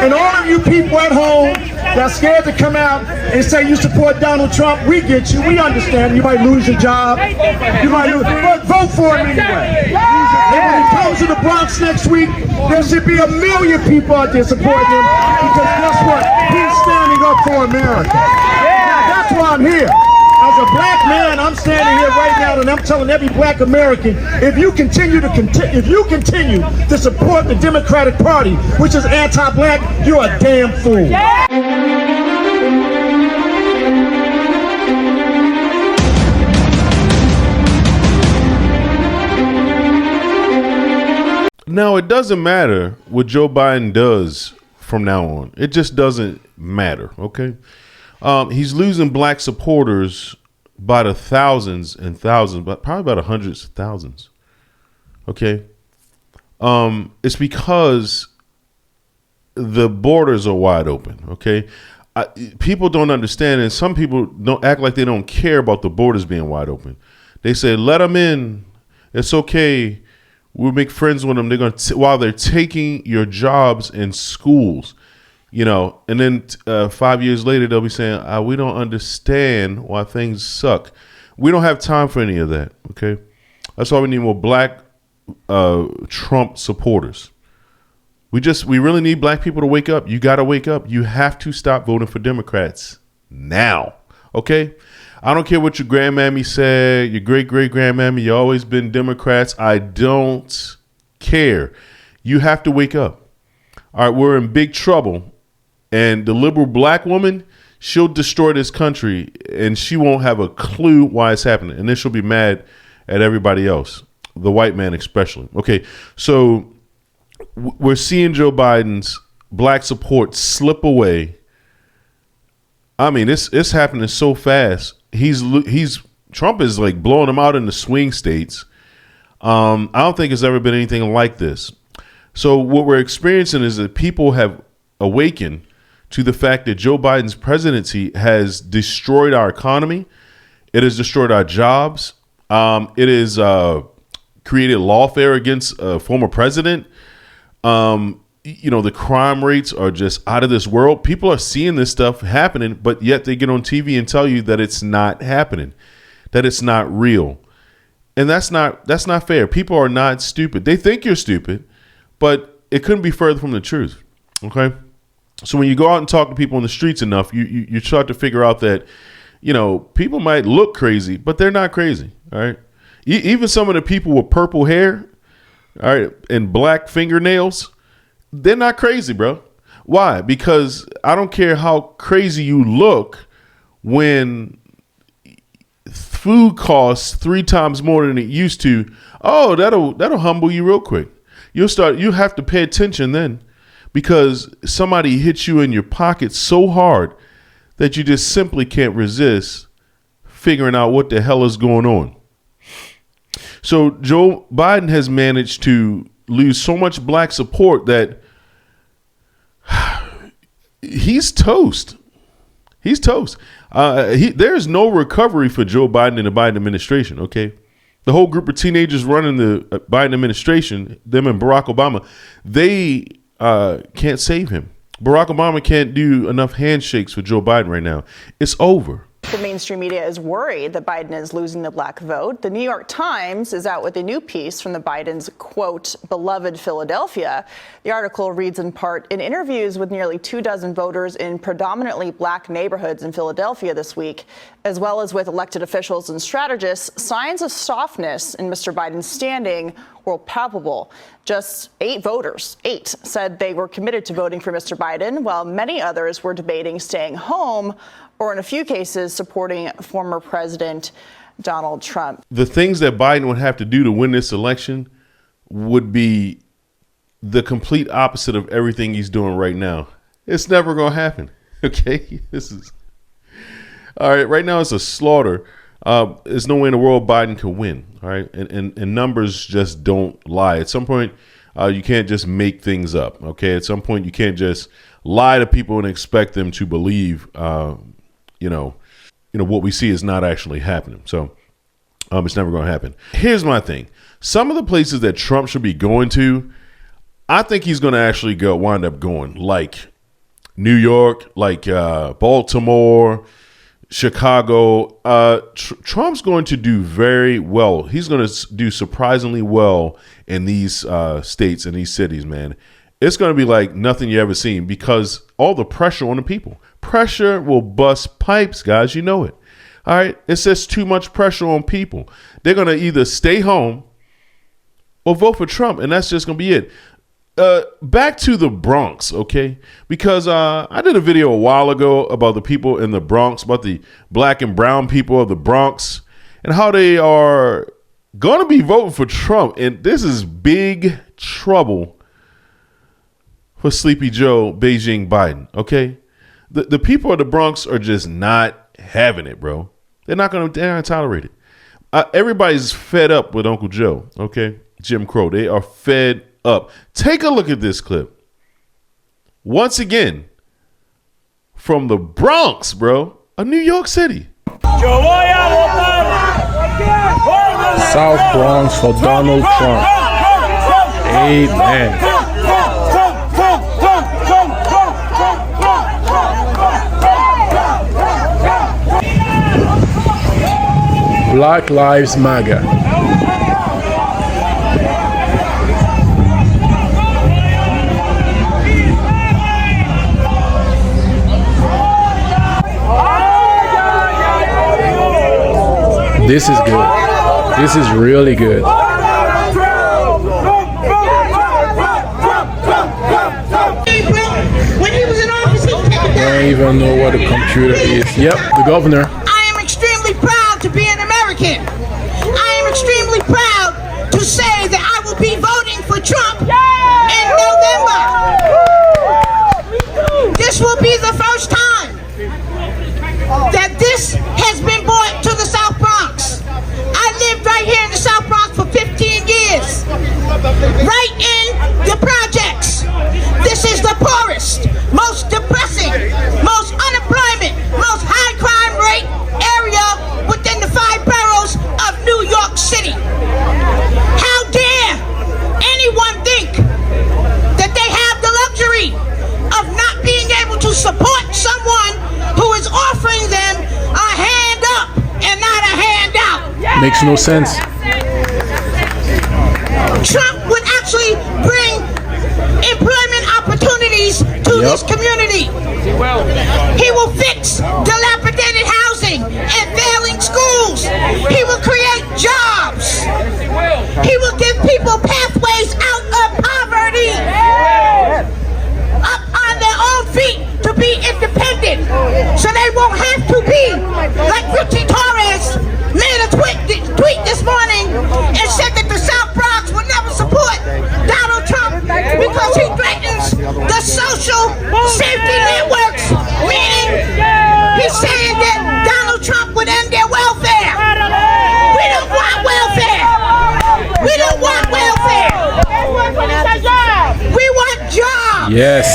And all of you people at home that's scared to come out and say you support Donald Trump, we get you. We understand. You might lose your job. You might lose, but vote for him anyway. And when he comes to the Bronx next week, there should be 1 million people out there supporting him because guess what? He's standing up for America. That's why I'm here. As a black man, I'm standing here right now and I'm telling every black American, if you continue to support the Democratic Party, which is anti-black, you're a damn fool. Now, it doesn't matter what Joe Biden does from now on. It just doesn't matter, okay? He's losing black supporters by the thousands and thousands, but probably by the hundreds of thousands. Okay. It's because the borders are wide open. Okay. People don't understand, and some people don't act like they don't care about the borders being wide open. They say, let them in. It's okay. We'll make friends with them. They're going to, while they're taking your jobs in schools. You know, and then 5 years later, they'll be saying, we don't understand why things suck. We don't have time for any of that. OK, that's why we need more black Trump supporters. We really need black people to wake up. You got to wake up. You have to stop voting for Democrats now. OK, I don't care what your grandmammy said, your great grandmammy. You always been Democrats. I don't care. You have to wake up. All right, we're in big trouble. And the liberal black woman, she'll destroy this country and she won't have a clue why it's happening. And then she'll be mad at everybody else, the white man especially. Okay, so we're seeing Joe Biden's black support slip away. I mean, it's happening so fast. Trump is like blowing him out in the swing states. I don't think it's ever been anything like this. So what we're experiencing is that people have awakened to the fact that Joe Biden's presidency has destroyed our economy. It has destroyed our jobs. It has created lawfare against a former president. The crime rates are just out of this world. People are seeing this stuff happening, but yet they get on TV and tell you that it's not happening, that it's not real. And that's not fair. People are not stupid. They think you're stupid, but it couldn't be further from the truth. Okay. So when you go out and talk to people on the streets enough, you start to figure out that, people might look crazy, but they're not crazy. All right. Even some of the people with purple hair, all right, and black fingernails, they're not crazy, bro. Why? Because I don't care how crazy you look when food costs 3 times more than it used to. Oh, that'll humble you real quick. You have to pay attention then. Because somebody hits you in your pocket so hard that you just simply can't resist figuring out what the hell is going on. So Joe Biden has managed to lose so much black support that he's toast. He's toast. There's no recovery for Joe Biden and the Biden administration. OK, the whole group of teenagers running the Biden administration, them and Barack Obama, they can't save him. Barack Obama can't do enough handshakes for Joe Biden right now. It's over. The mainstream media is worried that Biden is losing the black vote. The New York Times is out with a new piece from the Biden's, quote, beloved Philadelphia. The article reads in part, in interviews with nearly 24 voters in predominantly black neighborhoods in Philadelphia this week, as well as with elected officials and strategists, signs of softness in Mr. Biden's standing were palpable. Just 8 voters, 8, said they were committed to voting for Mr. Biden, while many others were debating staying home or in a few cases supporting former President Donald Trump. The things that Biden would have to do to win this election would be the complete opposite of everything he's doing right now. It's never going to happen. Okay, all right. Right now it's a slaughter. There's no way in the world Biden can win. All right. And numbers just don't lie. At some point, you can't just make things up. OK, at some point, you can't just lie to people and expect them to believe, what we see is not actually happening. So it's never going to happen. Here's my thing. Some of the places that Trump should be going to, I think he's going to actually wind up going, like New York, like Baltimore, Chicago, Trump's going to do very well. He's going to do surprisingly well in these states and these cities, man. It's going to be like nothing you ever seen because all the pressure on the people. Pressure will bust pipes, guys. You know it. All right. It's just too much pressure on people. They're going to either stay home or vote for Trump, and that's just going to be it. Back to the Bronx, okay? Because I did a video a while ago about the people in the Bronx, about the black and brown people of the Bronx, and how they are going to be voting for Trump. And this is big trouble for Sleepy Joe, Beijing Biden, okay? The people of the Bronx are just not having it, bro. They're not going to tolerate it. Everybody's fed up with Uncle Joe, okay? Jim Crow. They are fed up. Take a look at this clip. Once again, from the Bronx, bro, of New York City. South Bronx for Donald Trump. Amen. Black Lives Matter. This is good. This is really good. When he was in office, he I don't even know what a computer is. Yep, the governor. I am extremely proud to be an American. I am extremely proud to say that I will be voting for Trump in November. This will be the first time that this has been brought to the South Bronx. I lived right here in the South Bronx for 15 years, right in the projects. This is the poorest, most depressing, most unemployment, most high crime rate area within the 5 boroughs of New York City. How dare anyone think that they have the luxury of not being able to support someone who is offering them a hand up and not a hand out? Makes no sense. Trump would actually bring employment opportunities to this community. He will fix dilapidated housing and failing schools. He will create jobs. He will give people pathways out of poverty, up on their own feet to be independent, so they won't have to be like Richie Torres made a tweet this morning and said that the South Bronx will never support Donald Trump because he threatens the social safety networks, meaning he's saying that Donald Trump would end their welfare. We don't want welfare. We don't want welfare. We want jobs. Yes.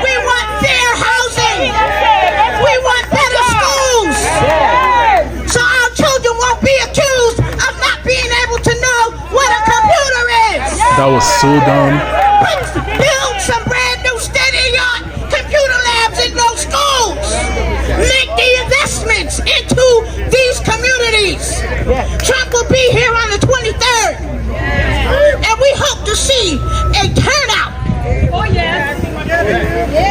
We want fair housing. We want better schools. So our children won't be accused of not being able to know what a computer is. That was so dumb. Build some brand new state-of-the-art computer labs in those schools. Make the investments into these communities. Trump will be here on the 23rd. And we hope to see a turnout. Oh, yes.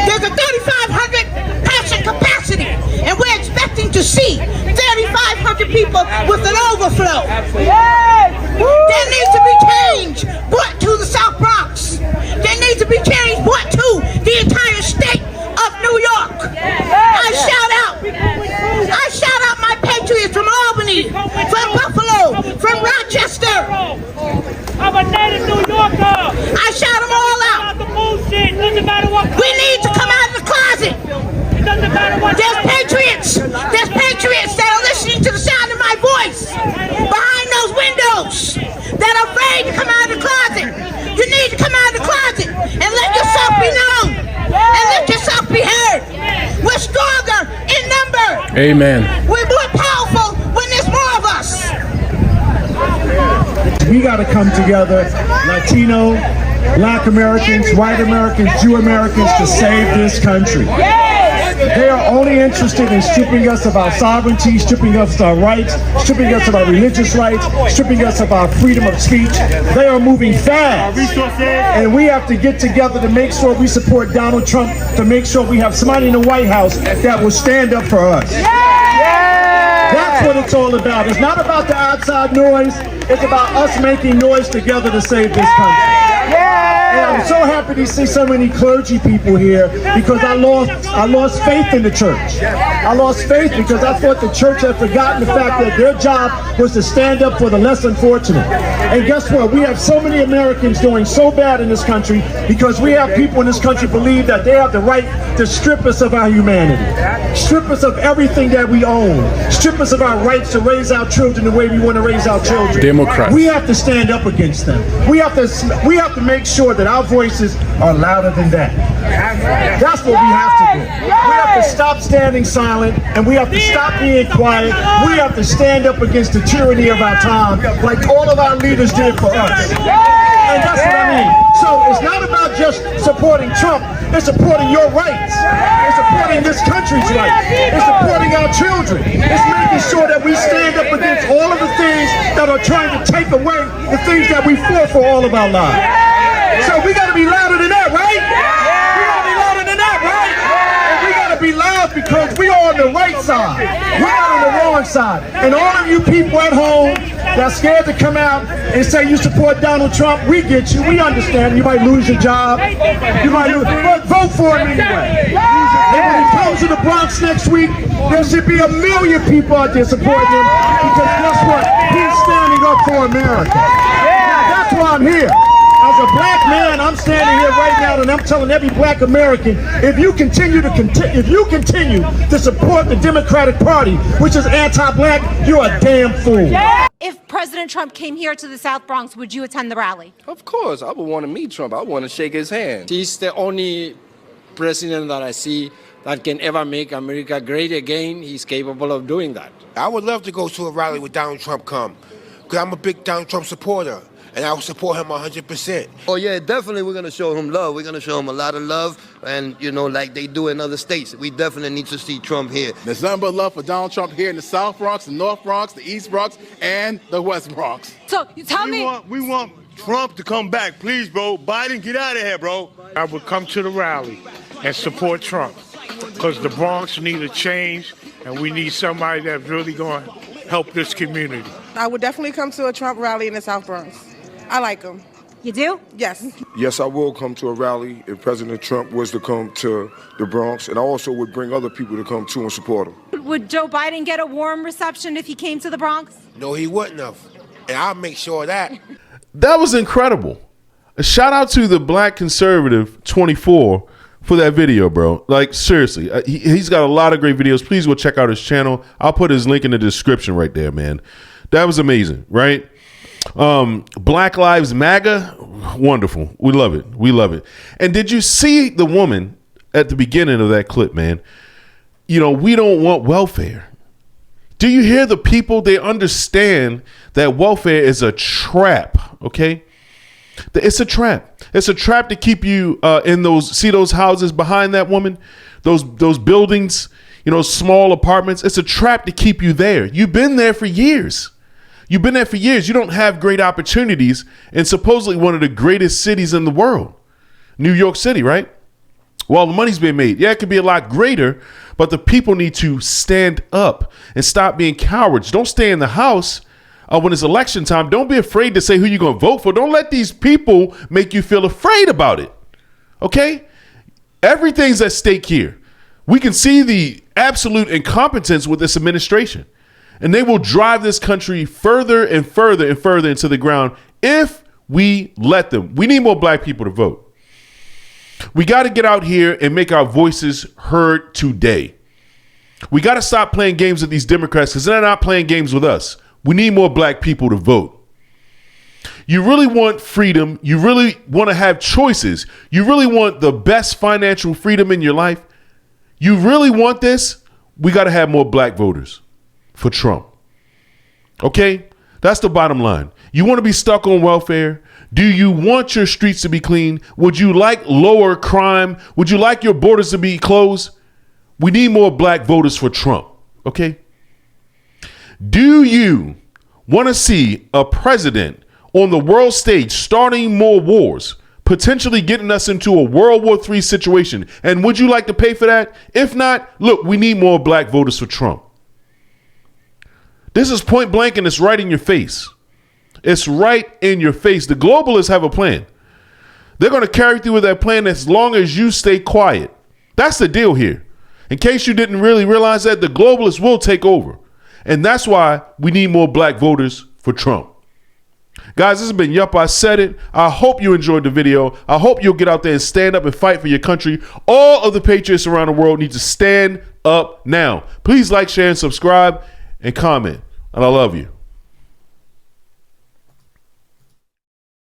There's a 3,500 person capacity, and we're expecting to see 3,500 people with an overflow. There needs to be change brought to the South Bronx. There needs to be change brought to the entire state of New York. I shout out my patriots from Albany, from Buffalo, from Rochester. I'm a native New Yorker. I shout them all out. The bullshit. Doesn't matter what. We need to come out of the closet. It doesn't matter what. There's patriots. There's patriots that are listening to the sound of my voice behind those windows that are afraid to come out of the closet. You need to come out of the closet and let yourself be known and let yourself be heard. We're stronger in number. Amen. We're more powerful when there's more of us. We got to come together, Latino, Black Americans, white Americans, Jew Americans to save this country. They are only interested in stripping us of our sovereignty, stripping us of our rights, stripping us of our religious rights, stripping us of our freedom of speech. They are moving fast. And we have to get together to make sure we support Donald Trump, to make sure we have somebody in the White House that will stand up for us. That's what it's all about. It's not about the outside noise. It's about us making noise together to save this country. And I'm so happy to see so many clergy people here because I lost faith in the church. I lost faith because I thought the church had forgotten the fact that their job was to stand up for the less unfortunate. And guess what? We have so many Americans doing so bad in this country because we have people in this country believe that they have the right to strip us of our humanity, strip us of everything that we own, strip us of our rights to raise our children the way we want to raise our children. Democrats. We have to stand up against them. We have to make sure that our voices are louder than that. That's what we have to do. We have to stop standing silent and we have to stop being quiet. We have to stand up against the tyranny of our time like all of our leaders did for us. And that's what I mean. So it's not about just supporting Trump, it's supporting your rights. It's supporting this country's rights. It's supporting our children. It's making sure that we stand up against all of the things that are trying to take away the things that we fought for all of our lives. So we gotta be louder than that, right? We gotta be louder than that, right? And we gotta be loud because we are on the right side. We're not on the wrong side. And all of you people at home that's scared to come out and say you support Donald Trump, we get you. We understand. You might lose your job. You might lose, but vote for him anyway. And when he comes to the Bronx next week, there should be 1 million people out there supporting him because guess what? He's standing up for America. That's why I'm here. As a black man, I'm standing here right now and I'm telling every black American, if you continue to support the Democratic Party, which is anti-black, you're a damn fool. If President Trump came here to the South Bronx, would you attend the rally? Of course, I would want to meet Trump. I want to shake his hand. He's the only president that I see that can ever make America great again. He's capable of doing that. I would love to go to a rally with Donald Trump come, because I'm a big Donald Trump supporter. And I will support him 100%. Oh yeah, definitely we're gonna show him love. We're gonna show him a lot of love, and like they do in other states. We definitely need to see Trump here. There's nothing but love for Donald Trump here in the South Bronx, the North Bronx, the East Bronx, and the West Bronx. So you tell me. We want Trump to come back, please, bro. Biden, get out of here, bro. I would come to the rally and support Trump because the Bronx need a change, and we need somebody that's really going to help this community. I would definitely come to a Trump rally in the South Bronx. I like him. You do? Yes. Yes, I will come to a rally if President Trump was to come to the Bronx, and I also would bring other people to come too and support him. Would Joe Biden get a warm reception if he came to the Bronx? No, he wouldn't have. And I'll make sure of that. That was incredible. A shout out to the Black Conservative 24 for that video, bro. Like, seriously, he's got a lot of great videos. Please go check out his channel. I'll put his link in the description right there, man. That was amazing, right? Black Lives MAGA, wonderful. We love it. We love it. And did you see the woman at the beginning of that clip, man? We don't want welfare. Do you hear the people? They understand that welfare is a trap, okay? It's a trap. It's a trap to keep you in those houses behind that woman, those buildings, small apartments. It's a trap to keep you there. You've been there for years. You've been there for years. You don't have great opportunities in supposedly one of the greatest cities in the world, New York City, right? Well, the money's been made. Yeah, it could be a lot greater, but the people need to stand up and stop being cowards. Don't stay in the house when it's election time. Don't be afraid to say who you're going to vote for. Don't let these people make you feel afraid about it, okay? Everything's at stake here. We can see the absolute incompetence with this administration. And they will drive this country further and further and further into the ground if we let them. We need more black people to vote. We got to get out here and make our voices heard today. We got to stop playing games with these Democrats because they're not playing games with us. We need more black people to vote. You really want freedom. You really want to have choices. You really want the best financial freedom in your life. You really want this. We got to have more black voters for Trump. Okay? That's the bottom line. You want to be stuck on welfare? Do you want your streets to be clean? Would you like lower crime? Would you like your borders to be closed? We need more black voters for Trump, okay? Do you want to see a president on the world stage starting more wars, potentially getting us into a World War III situation? And would you like to pay for that? If not, look, we need more black voters for Trump. This is point blank and it's right in your face. It's right in your face. The globalists have a plan. They're going to carry through with that plan as long as you stay quiet. That's the deal here. In case you didn't really realize that, the globalists will take over. And that's why we need more black voters for Trump. Guys, this has been Yup, I Said It. I hope you enjoyed the video. I hope you'll get out there and stand up and fight for your country. All of the patriots around the world need to stand up now. Please like, share, and subscribe, and comment. And I love you.